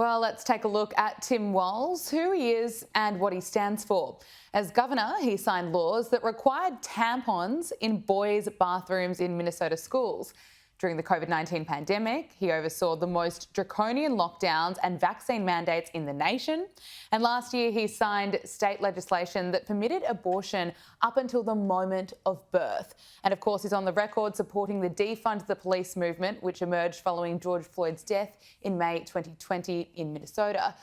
Well, let's take a look at Tim Walz, who he is and what he stands for. As governor, he signed laws that required tampons in boys' bathrooms in Minnesota schools. During the COVID-19 pandemic, he oversaw the most draconian lockdowns and vaccine mandates in the nation. And last year, he signed state legislation that permitted abortion up until the moment of birth. And of course, he's on the record supporting the defund the police movement, which emerged following George Floyd's death in May 2020 in Minnesota.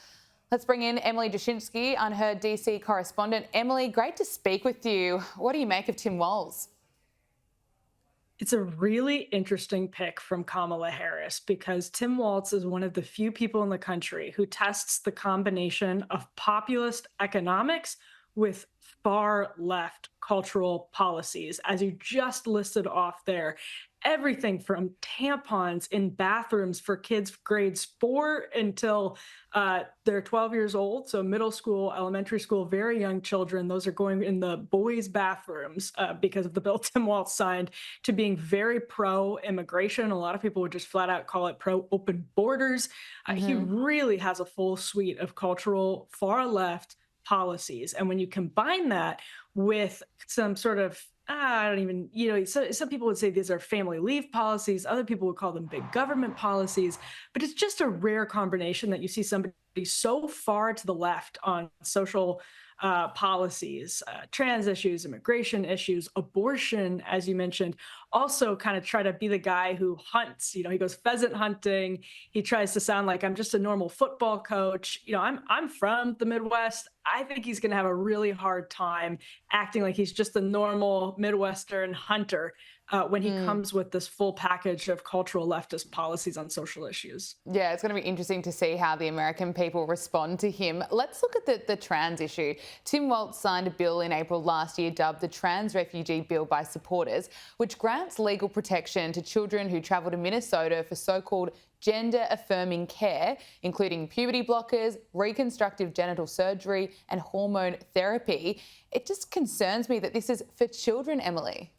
Let's bring in Emily Jashinsky, UnHerd DC correspondent. Emily, great to speak with you. What do you make of Tim Walz? It's a really interesting pick from Kamala Harris because Tim Walz is one of the few people in the country who tests the combination of populist economics with far left cultural policies, as you just listed off there. Everything from tampons in bathrooms for kids grades 4 until they're 12 years old. So middle school, elementary school, very young children. Those are going in the boys' bathrooms because of the bill Tim Walz signed, to being very pro-immigration. A lot of people would just flat out call it pro-open borders. He really has a full suite of cultural far left policies. And when you combine that with some sort of I don't even, so some people would say these are family leave policies. Other people would call them big government policies. But it's just a rare combination that you see somebody so far to the left on social policies, trans issues, immigration issues, abortion, as you mentioned, also kind of try to be the guy who hunts. He goes pheasant hunting. He tries to sound like I'm just a normal football coach. I'm from the Midwest. I think he's going to have a really hard time acting like he's just a normal Midwestern hunter when he comes with this full package of cultural leftist policies on social issues. Yeah, it's going to be interesting to see how the American people respond to him. Let's look at the trans issue. Tim Walz signed a bill in April last year dubbed the Trans Refugee Bill by supporters, which grants legal protection to children who travel to Minnesota for so-called gender-affirming care, including puberty blockers, reconstructive genital surgery, and hormone therapy. It just concerns me that this is for children, Emily.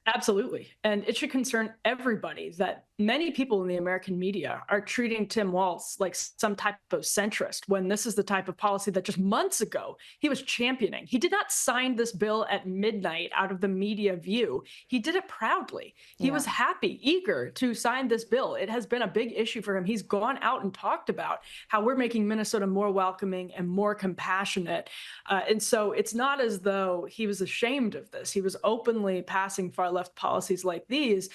Absolutely. And it should concern everybody that many people in the American media are treating Tim Walz like some type of centrist, when this is the type of policy that just months ago he was championing. He did not sign this bill at midnight out of the media view. He did it proudly. He was happy, eager to sign this bill. It has been a big issue for him. He's gone out and talked about how we're making Minnesota more welcoming and more compassionate. And so it's not as though he was ashamed of this. He was openly passing far left policies like these.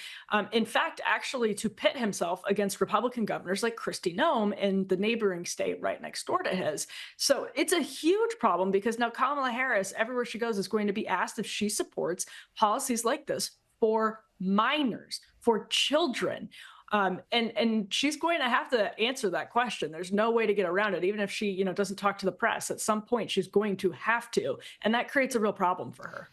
In fact, actually to pit himself against Republican governors like Kristi Noem in the neighboring state right next door to his. So it's a huge problem because now Kamala Harris, everywhere she goes, is going to be asked if she supports policies like this for minors, for children. And she's going to have to answer that question. There's no way to get around it. Even if she, doesn't talk to the press, at some point she's going to have to. And that creates a real problem for her.